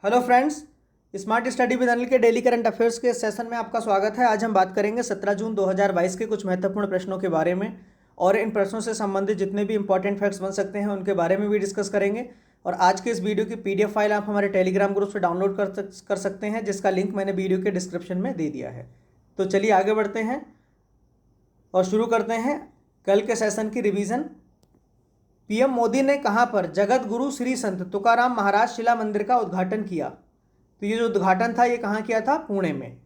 Hello friends, smart study with Anil के daily current affairs के session में आपका स्वागत है। आज हम बात करेंगे 17 जून 2022 के कुछ महत्वपूर्ण प्रश्नों के बारे में और इन प्रश्नों से संबंधित जितने भी इंपॉर्टेंट फैक्ट्स बन सकते हैं उनके बारे में भी डिस्कस करेंगे। और आज के इस वीडियो की पीडीएफ फाइल आप हमारे टेलीग्राम ग्रुप से डाउनलोड कर सकते हैं, जिसका लिंक मैंने वीडियो के डिस्क्रिप्शन में दे दिया है। तो चलिए आगे बढ़ते हैं और शुरू करते हैं कल के सेशन की रिवीजन। पीएम मोदी ने कहां पर जगत गुरु श्री संत तुकाराम महाराज शिला मंदिर का उद्घाटन किया? तो ये जो उद्घाटन था ये कहाँ किया था? पुणे में।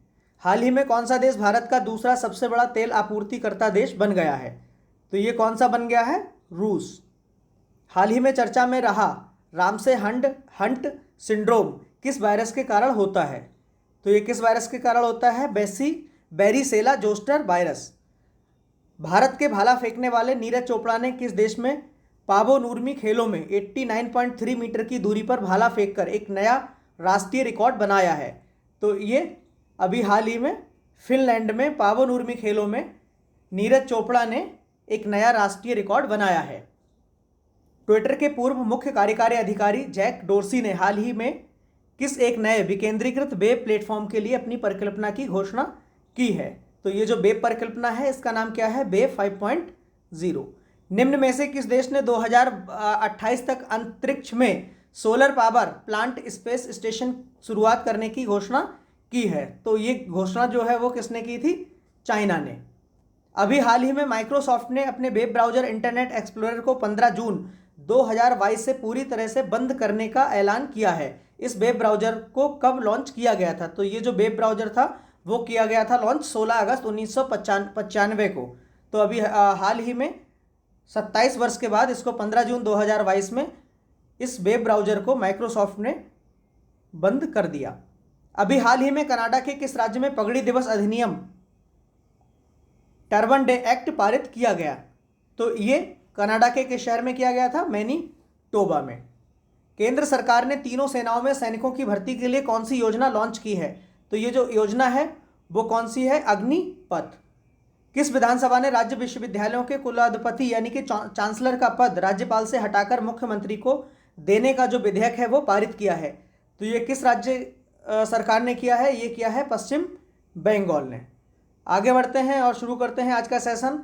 हाल ही में कौन सा देश भारत का दूसरा सबसे बड़ा तेल आपूर्तिकर्ता देश बन गया है? तो ये कौन सा बन गया है? रूस। हाल ही में चर्चा में रहा रामसे हंट सिंड्रोम किस वायरस के कारण होता है? तो ये किस वायरस के कारण होता है? बेरीसेला जोस्टर वायरस। भारत के भाला फेंकने वाले नीरज चोपड़ा ने किस देश में पावो नूर्मी खेलों में 89.3 मीटर की दूरी पर भाला फेंककर एक नया राष्ट्रीय रिकॉर्ड बनाया है? तो ये अभी हाल ही में फिनलैंड में पावो नूर्मी खेलों में नीरज चोपड़ा ने एक नया राष्ट्रीय रिकॉर्ड बनाया है। ट्विटर के पूर्व मुख्य कार्यकारी अधिकारी जैक डोर्सी ने हाल ही में किस एक नए विकेंद्रीकृत वेब प्लेटफॉर्म के लिए अपनी परिकल्पना की घोषणा की है? तो ये जो वेब परिकल्पना है इसका नाम क्या है? वेब 5.0। निम्न में से किस देश ने 2028 तक अंतरिक्ष में solar power plant space station शुरुआत करने की घोषणा की है? तो ये घोषणा जो है वो किसने की थी? चाइना ने। अभी हाल ही में माइक्रोसॉफ्ट ने अपने वेब ब्राउजर इंटरनेट एक्सप्लोरर को 15 जून 2022 से पूरी तरह से बंद करने का ऐलान किया है। इस वेब ब्राउजर को कब लॉन्च किया गया था? तो ये जो वेब ब्राउजर था वो किया गया था लॉन्च 16 अगस्त 1995 को। तो अभी हाल ही में 27 वर्ष के बाद इसको 15 जून 2022 में इस वेब ब्राउजर को माइक्रोसॉफ्ट ने बंद कर दिया। अभी हाल ही में कनाडा के किस राज्य में पगड़ी दिवस अधिनियम टर्बन डे एक्ट पारित किया गया? तो ये कनाडा के किस शहर में किया गया था? मैनीटोबा में। केंद्र सरकार ने तीनों सेनाओं में सैनिकों की भर्ती के लिए कौन सी योजना लॉन्च की है? तो ये जो योजना है वो कौन सी है? अग्निपथ। किस विधानसभा ने राज्य विश्वविद्यालयों के कुलाधिपति यानी कि चांसलर का पद राज्यपाल से हटाकर मुख्यमंत्री को देने का जो विधेयक है वो पारित किया है? तो ये किस राज्य सरकार ने किया है? ये किया है पश्चिम बंगाल ने। आगे बढ़ते हैं और शुरू करते हैं आज का सेशन।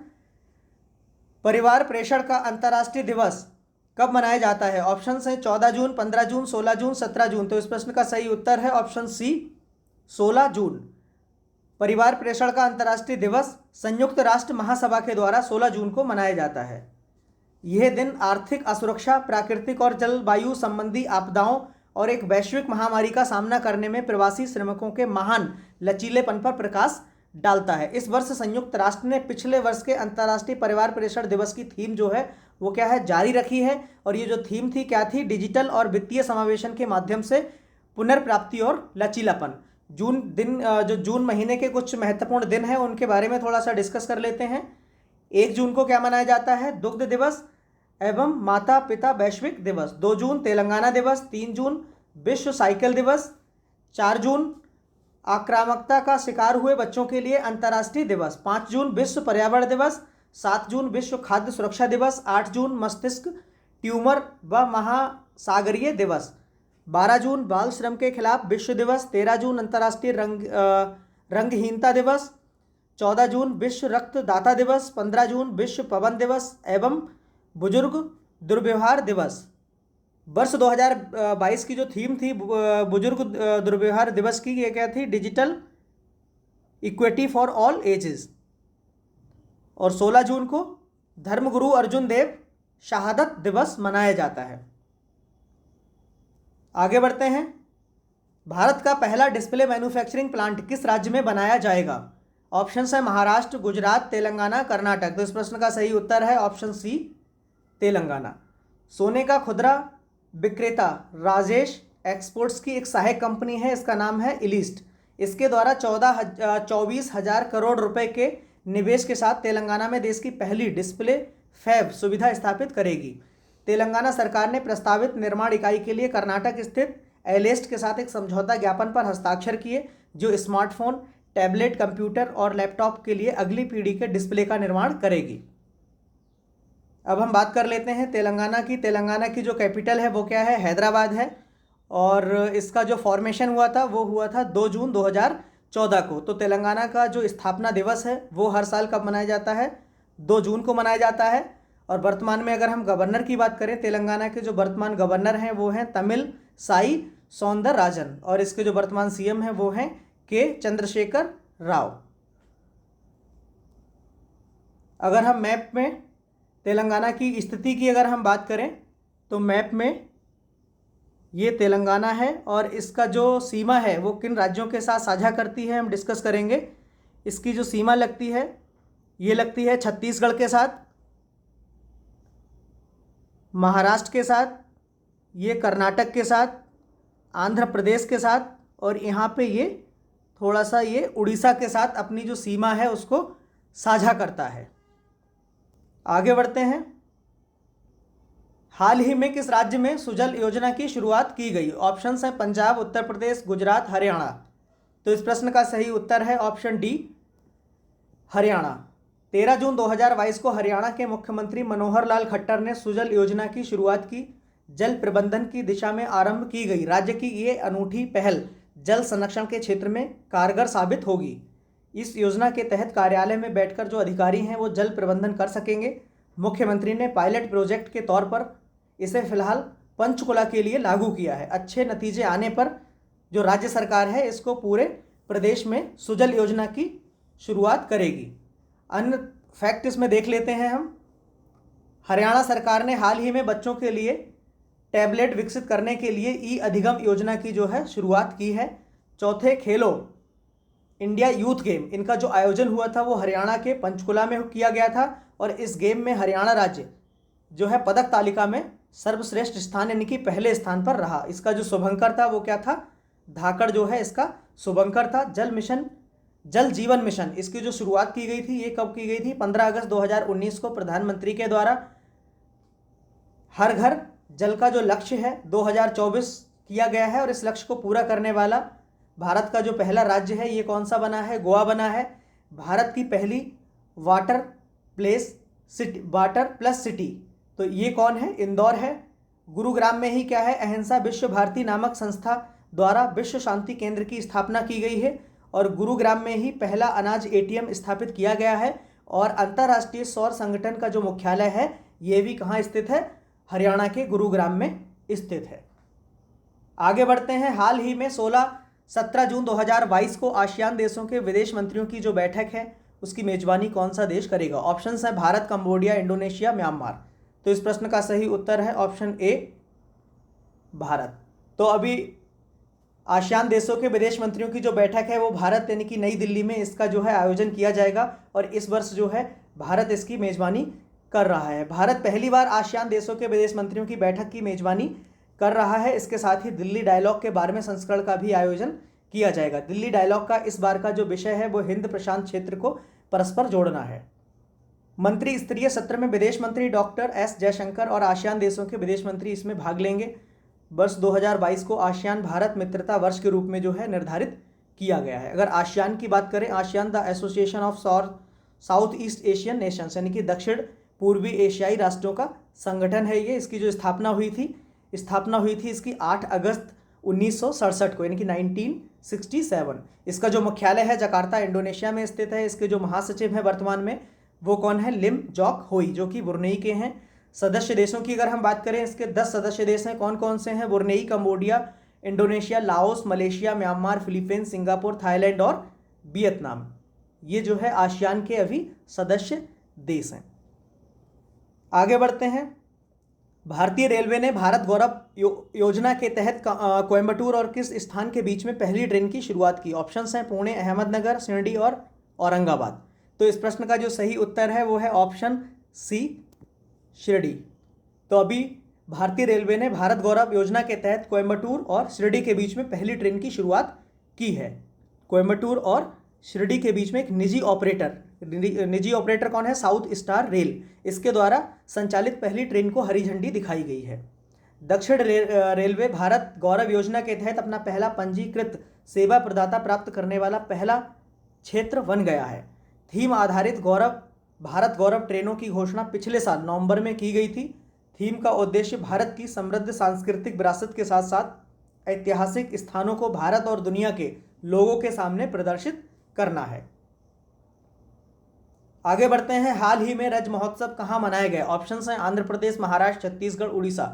परिवार प्रेषण का अंतर्राष्ट्रीय दिवस कब मनाया जाता है? ऑप्शन है 14 जून, 15 जून, 16 जून, 17 जून। तो इस प्रश्न का सही उत्तर है ऑप्शन सी, 16 जून। परिवार प्रेषण का अंतर्राष्ट्रीय दिवस संयुक्त राष्ट्र महासभा के द्वारा 16 जून को मनाया जाता है। यह दिन आर्थिक असुरक्षा, प्राकृतिक और जलवायु संबंधी आपदाओं और एक वैश्विक महामारी का सामना करने में प्रवासी श्रमिकों के महान लचीलेपन पर प्रकाश डालता है। इस वर्ष संयुक्त राष्ट्र ने पिछले वर्ष के अंतर्राष्ट्रीय परिवार प्रेषण दिवस की थीम जो है वो क्या है? जारी रखी है। और ये जो थीम थी क्या थी? डिजिटल और वित्तीय समावेशन के माध्यम से पुनर्प्राप्ति और लचीलापन। जून महीने के कुछ महत्वपूर्ण दिन हैं उनके बारे में थोड़ा सा डिस्कस कर लेते हैं। 1 जून को क्या मनाया जाता है? दुग्ध दिवस एवं माता पिता वैश्विक दिवस। 2 जून तेलंगाना दिवस। 3 जून विश्व साइकिल दिवस। 4 जून आक्रामकता का शिकार हुए बच्चों के लिए अंतर्राष्ट्रीय दिवस। 5 जून विश्व पर्यावरण दिवस। 7 जून विश्व खाद्य सुरक्षा दिवस। 8 जून मस्तिष्क ट्यूमर व महासागरीय दिवस। 12 जून बाल श्रम के खिलाफ विश्व दिवस। 13 जून अंतर्राष्ट्रीय रंगहीनता दिवस। 14 जून विश्व रक्तदाता दिवस। 15 जून विश्व पवन दिवस एवं बुजुर्ग दुर्व्यवहार दिवस। वर्ष 2022 की जो थीम थी बुजुर्ग दुर्व्यवहार दिवस की, ये क्या थी? Digital equity for all ages. और 16 जून को धर्मगुरु अर्जुन देव शहादत दिवस मनाया जाता है। आगे बढ़ते हैं। भारत का पहला डिस्प्ले मैन्युफैक्चरिंग प्लांट किस राज्य में बनाया जाएगा? ऑप्शन है महाराष्ट्र, गुजरात, तेलंगाना, कर्नाटक। तो इस प्रश्न का सही उत्तर है ऑप्शन सी, तेलंगाना। सोने का खुदरा विक्रेता राजेश एक्सपोर्ट्स की एक सहायक कंपनी है, इसका नाम है इलिस्ट। इसके द्वारा 24,000 करोड़ रुपए के निवेश के साथ तेलंगाना में देश की पहली डिस्प्ले फैब सुविधा स्थापित करेगी। तेलंगाना सरकार ने प्रस्तावित निर्माण इकाई के लिए कर्नाटक स्थित एलेस्ट के साथ एक समझौता ज्ञापन पर हस्ताक्षर किए, जो स्मार्टफोन, टैबलेट, कंप्यूटर और लैपटॉप के लिए अगली पीढ़ी के डिस्प्ले का निर्माण करेगी। अब हम बात कर लेते हैं तेलंगाना की। तेलंगाना की जो कैपिटल है वो क्या है? हैदराबाद है। और इसका जो फॉर्मेशन हुआ था वो हुआ था 2 जून 2014 को। तो तेलंगाना का जो स्थापना दिवस है वो हर साल कब मनाया जाता है? 2 जून को मनाया जाता है। और वर्तमान में अगर हम गवर्नर की बात करें, तेलंगाना के जो वर्तमान गवर्नर हैं वो हैं तमिल साई सौंदरराजन, और इसके जो वर्तमान सीएम हैं वो हैं के चंद्रशेखर राव। अगर हम मैप में तेलंगाना की स्थिति की अगर हम बात करें तो मैप में ये तेलंगाना है, और इसका जो सीमा है वो किन राज्यों के साथ साझा करती है हम डिस्कस करेंगे। इसकी जो सीमा लगती है ये लगती है छत्तीसगढ़ के साथ, महाराष्ट्र के साथ, ये कर्नाटक के साथ, आंध्र प्रदेश के साथ, और यहाँ पे ये थोड़ा सा ये उड़ीसा के साथ अपनी जो सीमा है उसको साझा करता है। आगे बढ़ते हैं। हाल ही में किस राज्य में सुजल योजना की शुरुआत की गई? ऑप्शंस हैं पंजाब, उत्तर प्रदेश, गुजरात, हरियाणा। तो इस प्रश्न का सही उत्तर है ऑप्शन डी, हरियाणा। 13 जून 2022 को हरियाणा के मुख्यमंत्री मनोहर लाल खट्टर ने सुजल योजना की शुरुआत की। जल प्रबंधन की दिशा में आरंभ की गई राज्य की ये अनूठी पहल जल संरक्षण के क्षेत्र में कारगर साबित होगी। इस योजना के तहत कार्यालय में बैठकर जो अधिकारी हैं वो जल प्रबंधन कर सकेंगे। मुख्यमंत्री ने पायलट प्रोजेक्ट के तौर पर इसे फिलहाल पंचकुला के लिए लागू किया है। अच्छे नतीजे आने पर जो राज्य सरकार है इसको पूरे प्रदेश में सुजल योजना की शुरुआत करेगी। अन्य फैक्ट इसमें देख लेते हैं हम। हरियाणा सरकार ने हाल ही में बच्चों के लिए टैबलेट विकसित करने के लिए ई अधिगम योजना की जो है शुरुआत की है। चौथे खेलो इंडिया यूथ गेम, इनका जो आयोजन हुआ था वो हरियाणा के पंचकुला में किया गया था, और इस गेम में हरियाणा राज्य जो है पदक तालिका में सर्वश्रेष्ठ स्थान यानी कि पहले स्थान पर रहा। इसका जो शुभंकर था वो क्या था? धाकड़ जो है इसका शुभंकर था। जल जीवन मिशन, इसकी जो शुरुआत की गई थी ये कब की गई थी? 15 अगस्त 2019 को प्रधानमंत्री के द्वारा। हर घर जल का जो लक्ष्य है 2024 किया गया है, और इस लक्ष्य को पूरा करने वाला भारत का जो पहला राज्य है ये कौन सा बना है? गोवा बना है। भारत की पहली वाटर प्लस सिटी, तो ये कौन है? इंदौर है। गुरुग्राम में ही क्या है? अहिंसा विश्व भारती नामक संस्था द्वारा विश्व शांति केंद्र की स्थापना की गई है, और गुरुग्राम में ही पहला अनाज एटीएम स्थापित किया गया है। और अंतर्राष्ट्रीय सौर संगठन का जो मुख्यालय है ये भी कहाँ स्थित है? हरियाणा के गुरुग्राम में स्थित है। आगे बढ़ते हैं। हाल ही में 17 जून 2022 को आसियान देशों के विदेश मंत्रियों की जो बैठक है उसकी मेजबानी कौन सा देश करेगा? ऑप्शंस हैं भारत, कंबोडिया, इंडोनेशिया, म्यांमार। तो इस प्रश्न का सही उत्तर है ऑप्शन ए, भारत। तो अभी आसियान देशों के विदेश मंत्रियों की जो बैठक है वो भारत यानी कि नई दिल्ली में इसका जो है आयोजन किया जाएगा, और इस वर्ष जो है भारत इसकी मेजबानी कर रहा है। भारत पहली बार आसियान देशों के विदेश मंत्रियों की बैठक की मेजबानी कर रहा है। इसके साथ ही दिल्ली डायलॉग के 12वें संस्करण का भी आयोजन किया जाएगा। दिल्ली डायलॉग का इस बार का जो विषय है वो हिंद प्रशांत क्षेत्र को परस्पर जोड़ना है। मंत्री स्तरीय सत्र में विदेश मंत्री डॉक्टर एस जयशंकर और आसियान देशों के विदेश मंत्री इसमें भाग लेंगे। वर्ष 2022 को आसियान भारत मित्रता वर्ष के रूप में जो है निर्धारित किया गया है। अगर आसियान की बात करें, ASEAN the association of south east Asian Nations यानी कि दक्षिण पूर्वी एशियाई राष्ट्रों का संगठन है ये। इसकी जो स्थापना हुई थी इसकी 8 अगस्त 1967 को यानी कि 1967। इसका जो मुख्यालय है जकार्ता इंडोनेशिया में स्थित है। इसके जो महासचिव हैं वर्तमान में वो कौन है? लिम जॉक होई, जो कि बुर्नेई के हैं। सदस्य देशों की अगर हम बात करें, इसके 10 सदस्य देश हैं। कौन कौन से हैं? Brunei, Cambodia, Indonesia, Laos, Malaysia, Myanmar, Philippines, Singapore, Thailand और वियतनाम। ये जो है आसियान के अभी सदस्य देश हैं। आगे बढ़ते हैं। भारतीय रेलवे ने भारत गौरव योजना के तहत कोयंबटूर और किस स्थान के बीच में पहली ट्रेन की शुरुआत की? ऑप्शंस हैं पुणे, अहमदनगर, शिरडी और औरंगाबाद। तो इस प्रश्न का जो सही उत्तर है वो है ऑप्शन सी, शिरडी। तो अभी भारतीय रेलवे ने भारत गौरव योजना के तहत कोयंबटूर और शिरडी के बीच में पहली ट्रेन की शुरुआत की है। कोयंबटूर और शिरडी के बीच में एक निजी ऑपरेटर कौन है? South star rail. इसके द्वारा संचालित पहली ट्रेन को हरी झंडी दिखाई गई है। दक्षिण रेलवे भारत गौरव योजना के तहत अपना पहला पंजीकृत सेवा प्रदाता प्राप्त करने वाला पहला क्षेत्र बन गया है। थीम आधारित भारत गौरव ट्रेनों की घोषणा पिछले साल नवंबर में की गई थी। थीम का उद्देश्य भारत की समृद्ध सांस्कृतिक विरासत के साथ साथ ऐतिहासिक स्थानों को भारत और दुनिया के लोगों के सामने प्रदर्शित करना है। आगे बढ़ते हैं। हाल ही में रज महोत्सव कहाँ मनाए गए? ऑप्शंस हैं आंध्र प्रदेश, महाराष्ट्र, छत्तीसगढ़, उड़ीसा।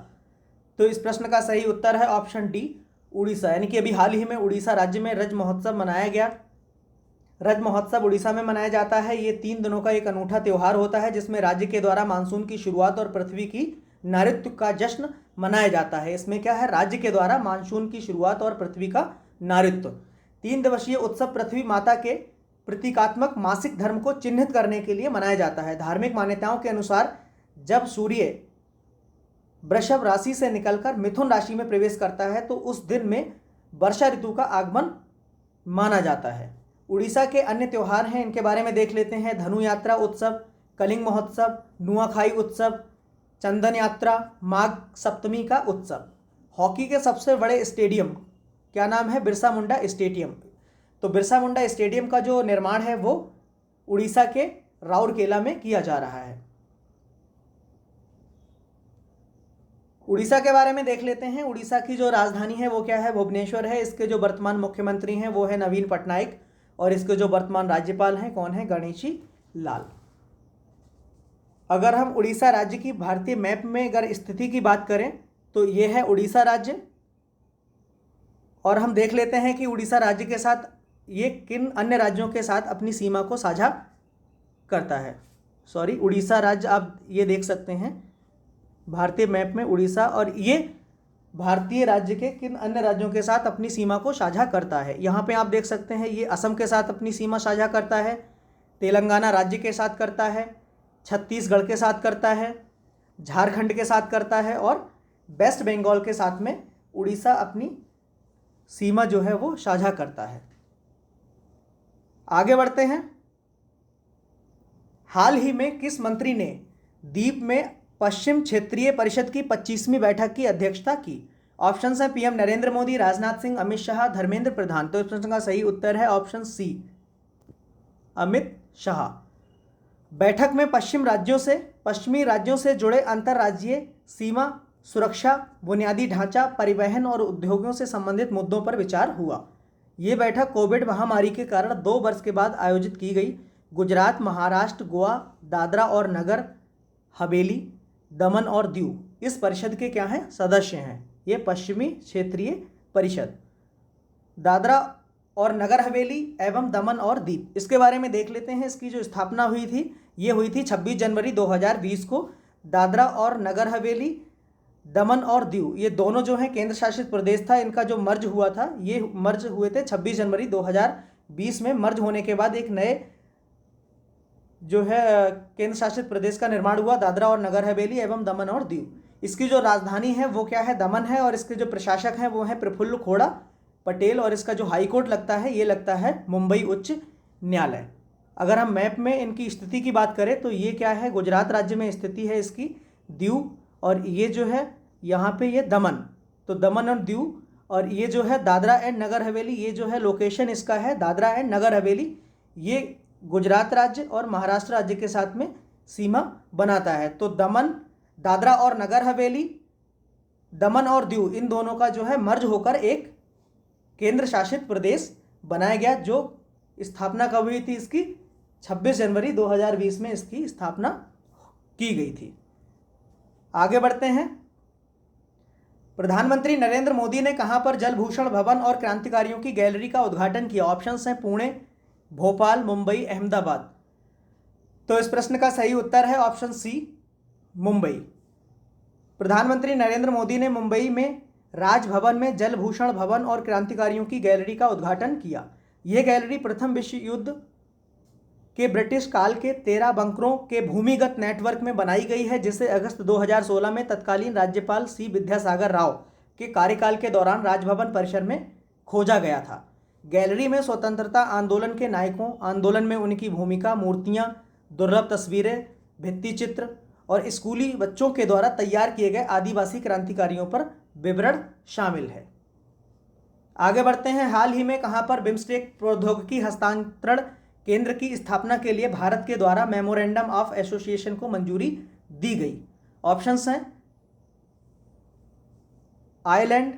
तो इस प्रश्न का सही उत्तर है ऑप्शन डी, उड़ीसा। यानी कि अभी हाल ही में उड़ीसा राज्य में रज महोत्सव मनाया गया। रज महोत्सव उड़ीसा में मनाया जाता है। ये 3 दिनों का एक अनूठा त्यौहार होता है जिसमें राज्य के द्वारा मानसून की शुरुआत और पृथ्वी की नारित्व का जश्न मनाया जाता है। इसमें क्या है? राज्य के द्वारा मानसून की शुरुआत और पृथ्वी का नारित्व। 3 दिवसीय उत्सव पृथ्वी माता के प्रतीकात्मक मासिक धर्म को चिन्हित करने के लिए मनाया जाता है। धार्मिक मान्यताओं के अनुसार जब सूर्य वृषभ राशि से निकलकर मिथुन राशि में प्रवेश करता है तो उस दिन में वर्षा ऋतु का आगमन माना जाता है। उड़ीसा के अन्य त्यौहार हैं, इनके बारे में देख लेते हैं। धनु यात्रा उत्सव, कलिंग महोत्सव, नुआखाई उत्सव, चंदन यात्रा, माघ सप्तमी का उत्सव। हॉकी के सबसे बड़े स्टेडियम क्या नाम है? बिरसा मुंडा स्टेडियम। तो बिरसा मुंडा स्टेडियम का जो निर्माण है वो उड़ीसा के राउरकेला में किया जा रहा है। उड़ीसा के बारे में देख लेते हैं। उड़ीसा की जो राजधानी है वो क्या है? भुवनेश्वर है। इसके जो वर्तमान मुख्यमंत्री हैं वो है नवीन पटनायक और इसके जो वर्तमान राज्यपाल हैं कौन है? गणेशी लाल। अगर हम उड़ीसा राज्य की भारतीय मैप में अगर स्थिति की बात करें तो ये है उड़ीसा राज्य। और हम देख लेते हैं कि उड़ीसा राज्य के साथ ये किन अन्य राज्यों के साथ अपनी सीमा को साझा करता है। उड़ीसा राज्य आप ये देख सकते हैं भारतीय मैप में उड़ीसा, और ये भारतीय राज्य के किन अन्य राज्यों के साथ अपनी सीमा को साझा करता है। यहाँ पे आप देख सकते हैं ये असम के साथ अपनी सीमा साझा करता है, तेलंगाना राज्य के साथ करता है, छत्तीसगढ़ के साथ करता है, झारखंड के साथ करता है और वेस्ट बंगाल के साथ में उड़ीसा अपनी सीमा जो है वो साझा करता है। आगे बढ़ते हैं। हाल ही में किस मंत्री ने दीप में पश्चिम क्षेत्रीय परिषद की 25वीं बैठक की अध्यक्षता की? ऑप्शंस हैं पीएम नरेंद्र मोदी, राजनाथ सिंह, अमित शाह, धर्मेंद्र प्रधान। तो इस प्रश्न का सही उत्तर है ऑप्शन सी, अमित शाह। बैठक में पश्चिमी राज्यों से जुड़े अंतर्राज्यीय सीमा सुरक्षा, बुनियादी ढांचा, परिवहन और उद्योगों से संबंधित मुद्दों पर विचार हुआ। ये बैठक कोविड महामारी के कारण 2 वर्ष के बाद आयोजित की गई। गुजरात, महाराष्ट्र, गोवा, दादरा और नगर हवेली, दमन और दीव इस परिषद के क्या हैं? सदस्य हैं। ये पश्चिमी क्षेत्रीय परिषद दादरा और नगर हवेली एवं दमन और दीव, इसके बारे में देख लेते हैं। इसकी जो स्थापना हुई थी ये हुई थी 26 जनवरी 2020 को। दादरा और नगर हवेली, दमन और दीव ये दोनों जो हैं केंद्र शासित प्रदेश था। इनका जो मर्ज हुआ था, ये मर्ज हुए थे 26 जनवरी 2020 में। मर्ज होने के बाद एक नए जो है केंद्र शासित प्रदेश का निर्माण हुआ, दादरा और नगर हवेली एवं दमन और दीव। इसकी जो राजधानी है वो क्या है? दमन है। और इसके जो प्रशासक हैं वो हैं प्रफुल्ल खोड़ा पटेल। और इसका जो हाईकोर्ट लगता है ये लगता है मुंबई उच्च न्यायालय। अगर हम मैप में इनकी स्थिति की बात करें तो ये क्या है? गुजरात राज्य में स्थिति है इसकी दीव, और ये जो है यहाँ पे ये दमन, तो दमन और दीव। और ये जो है दादरा एंड नगर हवेली, ये जो है लोकेशन इसका है दादरा एंड नगर हवेली। ये गुजरात राज्य और महाराष्ट्र राज्य के साथ में सीमा बनाता है। तो दमन, दादरा और नगर हवेली, दमन और दीव इन दोनों का जो है मर्ज होकर एक केंद्र शासित प्रदेश बनाया गया। जो स्थापना कब हुई थी इसकी? 26 जनवरी 2020 में इसकी स्थापना की गई थी। आगे बढ़ते हैं। प्रधानमंत्री नरेंद्र मोदी ने कहां पर जल भूषण भवन और क्रांतिकारियों की गैलरी का उद्घाटन किया? ऑप्शंस हैं पुणे, भोपाल, मुंबई, अहमदाबाद। तो इस प्रश्न का सही उत्तर है ऑप्शन सी, मुंबई। प्रधानमंत्री नरेंद्र मोदी ने मुंबई में राजभवन में जल भूषण भवन और क्रांतिकारियों की गैलरी का उद्घाटन किया। यह गैलरी प्रथम विश्व युद्ध के ब्रिटिश काल के 13 बंकरों के भूमिगत नेटवर्क में बनाई गई है, जिसे अगस्त 2016 में तत्कालीन राज्यपाल सी विद्यासागर राव के कार्यकाल के दौरान राजभवन परिसर में खोजा गया था। गैलरी में स्वतंत्रता आंदोलन के नायकों, आंदोलन में उनकी भूमिका, मूर्तियां, दुर्लभ तस्वीरें, भित्ति चित्र और स्कूली बच्चों के द्वारा तैयार किए गए आदिवासी क्रांतिकारियों पर विवरण शामिल है। आगे बढ़ते हैं। हाल ही में कहां पर बिम्स्टेक प्रौद्योगिकी हस्तांतरण केंद्र की स्थापना के लिए भारत के द्वारा मेमोरेंडम ऑफ एसोसिएशन को मंजूरी दी गई? ऑप्शंस हैं आइलैंड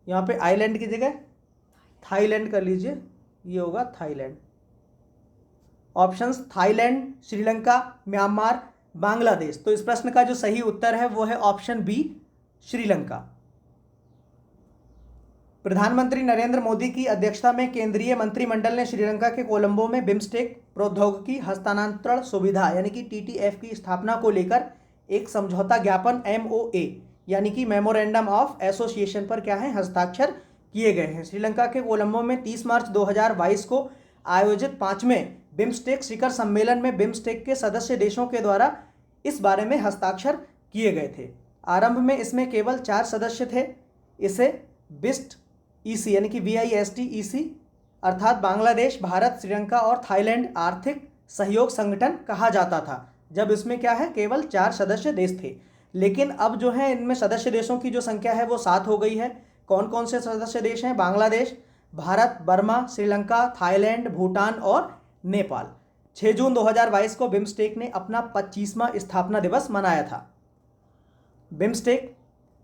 यहाँ पे आइलैंड की जगह थाईलैंड कर लीजिए, ये होगा Thailand. Options Thailand, Sri Lanka, Myanmar, Bangladesh. तो इस प्रश्न का जो सही उत्तर है वो है ऑप्शन बी, श्रीलंका। प्रधानमंत्री नरेंद्र मोदी की अध्यक्षता में केंद्रीय मंत्रिमंडल ने श्रीलंका के कोलंबो में बिम्स्टेक प्रौद्योगिकी हस्तांतरण सुविधा यानी कि TTF की स्थापना को लेकर एक समझौता ज्ञापन MOA यानी कि मेमोरेंडम ऑफ एसोसिएशन पर क्या है, हस्ताक्षर किए गए हैं। श्रीलंका के कोलंबो में 30 मार्च 2022 को आयोजित 5वें बिम्स्टेक शिखर सम्मेलन में बिम्स्टेक के सदस्य देशों के द्वारा इस बारे में हस्ताक्षर किए गए थे। आरंभ में इसमें केवल 4 सदस्य थे। इसे बिस्ट EC यानी कि BIST EC अर्थात बांग्लादेश, भारत, श्रीलंका और थाईलैंड आर्थिक सहयोग संगठन कहा जाता था, जब इसमें क्या है, केवल 4 सदस्य देश थे। लेकिन अब जो है इनमें सदस्य देशों की जो संख्या है वो 7 हो गई है। कौन कौन से सदस्य देश हैं? बांग्लादेश, भारत, बर्मा, श्रीलंका, थाईलैंड, भूटान और नेपाल। 6 जून 2022 को बिम्स्टेक ने अपना 25वां स्थापना दिवस मनाया था। बिम्स्टेक,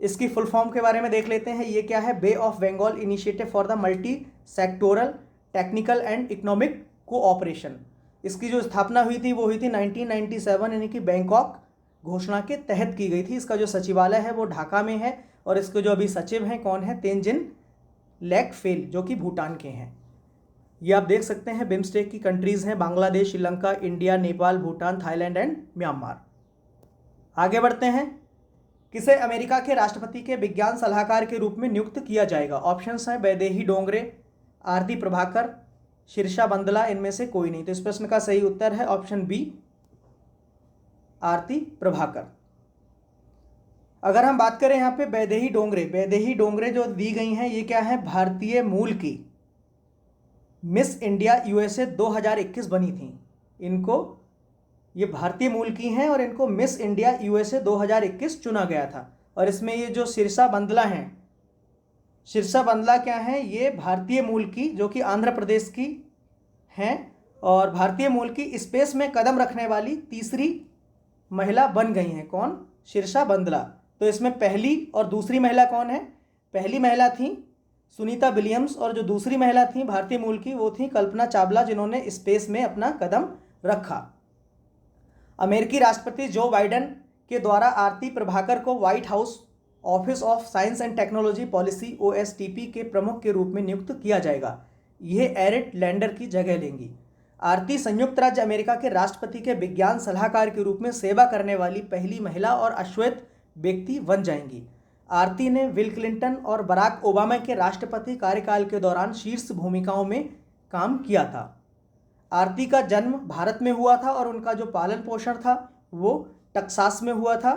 इसकी फुल फॉर्म के बारे में देख लेते हैं। ये क्या है? Bay of Bengal initiative for the multi sectoral technical and economic cooperation. इसकी जो स्थापना हुई थी वो हुई थी 1997 यानी कि बैंकॉक घोषणा के तहत की गई थी। इसका जो सचिवालय है वो ढाका में है और इसके जो अभी सचिव हैं कौन है? तेंजिन लेकफेल, जो कि भूटान के हैं। ये आप देख सकते हैं बिम्स्टेक की कंट्रीज़ हैं Bangladesh, Sri Lanka, India, Nepal, Bhutan, Thailand and Myanmar. आगे बढ़ते हैं। किसे अमेरिका के राष्ट्रपति के विज्ञान सलाहकार के रूप में नियुक्त किया जाएगा? ऑप्शंस हैं वैदेही डोंगरे, आरती प्रभाकर, शीर्षा बंदला, इनमें से कोई नहीं। तो इस प्रश्न का सही उत्तर है ऑप्शन बी, आरती प्रभाकर। अगर हम बात करें यहाँ पे वैदेही डोंगरे जो दी गई हैं ये क्या है? भारतीय मूल की मिस इंडिया USA 2021 बनी थी। इनको, ये भारतीय मूल की हैं और इनको मिस इंडिया USA 2021 चुना गया था। और इसमें ये जो शीर्षा बंदला हैं, शीर्षा बंदला क्या हैं? ये भारतीय मूल की, जो कि आंध्र प्रदेश की हैं और भारतीय मूल की स्पेस में कदम रखने वाली तीसरी महिला बन गई हैं। कौन? शीर्षा बंदला। तो इसमें पहली और दूसरी महिला कौन है? पहली महिला थी सुनीता विलियम्स और जो दूसरी महिला थी भारतीय मूल की वो थी कल्पना चावला, जिन्होंने स्पेस में अपना कदम रखा। अमेरिकी राष्ट्रपति जो बाइडेन के द्वारा आरती प्रभाकर को white house office of science and technology policy OSTP के प्रमुख के रूप में नियुक्त किया जाएगा। यह एरिक लैंडर की जगह लेंगी। आरती संयुक्त राज्य अमेरिका के राष्ट्रपति के विज्ञान सलाहकार के रूप में सेवा करने वाली पहली महिला और अश्वेत व्यक्ति बन जाएंगी। आरती ने बिल क्लिंटन और बराक ओबामा के राष्ट्रपति कार्यकाल के दौरान शीर्ष भूमिकाओं में काम किया था। आरती का जन्म भारत में हुआ था और उनका जो पालन पोषण था वो टेक्सास में हुआ था।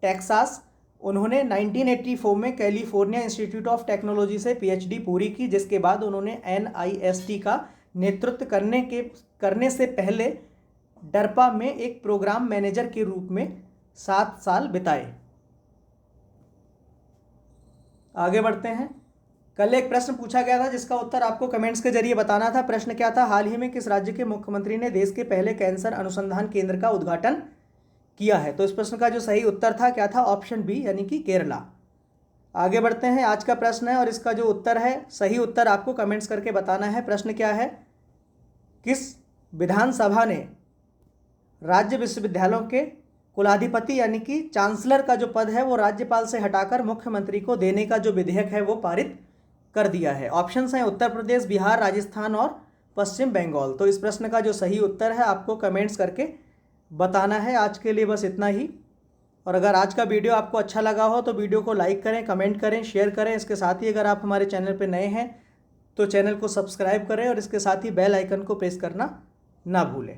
टेक्सास, उन्होंने 1984 में कैलिफोर्निया इंस्टीट्यूट ऑफ टेक्नोलॉजी से PhD पूरी की, जिसके बाद उन्होंने NIST का नेतृत्व करने से पहले डरपा में एक प्रोग्राम मैनेजर के रूप में 7 साल बिताए। आगे बढ़ते हैं। कल एक प्रश्न पूछा गया था जिसका उत्तर आपको कमेंट्स के जरिए बताना था। प्रश्न क्या था? हाल ही में किस राज्य के मुख्यमंत्री ने देश के पहले कैंसर अनुसंधान केंद्र का उद्घाटन किया है? तो इस प्रश्न का जो सही उत्तर था क्या था? ऑप्शन बी यानी कि केरला। आगे बढ़ते हैं। आज का प्रश्न है और इसका जो उत्तर है, सही उत्तर आपको कमेंट्स करके बताना है। प्रश्न क्या है? किस विधानसभा ने राज्य विश्वविद्यालयों के कुलाधिपति यानी कि चांसलर का जो पद है वो राज्यपाल से हटाकर मुख्यमंत्री को देने का जो विधेयक है वो पारित कर दिया है? ऑप्शंस हैं उत्तर प्रदेश, बिहार, राजस्थान और पश्चिम बंगाल। तो इस प्रश्न का जो सही उत्तर है आपको कमेंट्स करके बताना है। आज के लिए बस इतना ही। और अगर आज का वीडियो आपको अच्छा लगा हो तो वीडियो को लाइक करें, कमेंट करें, शेयर करें। इसके साथ ही अगर आप हमारे चैनल पर नए हैं तो चैनल को सब्सक्राइब करें और इसके साथ ही बेल आइकन को प्रेस करना ना भूलें।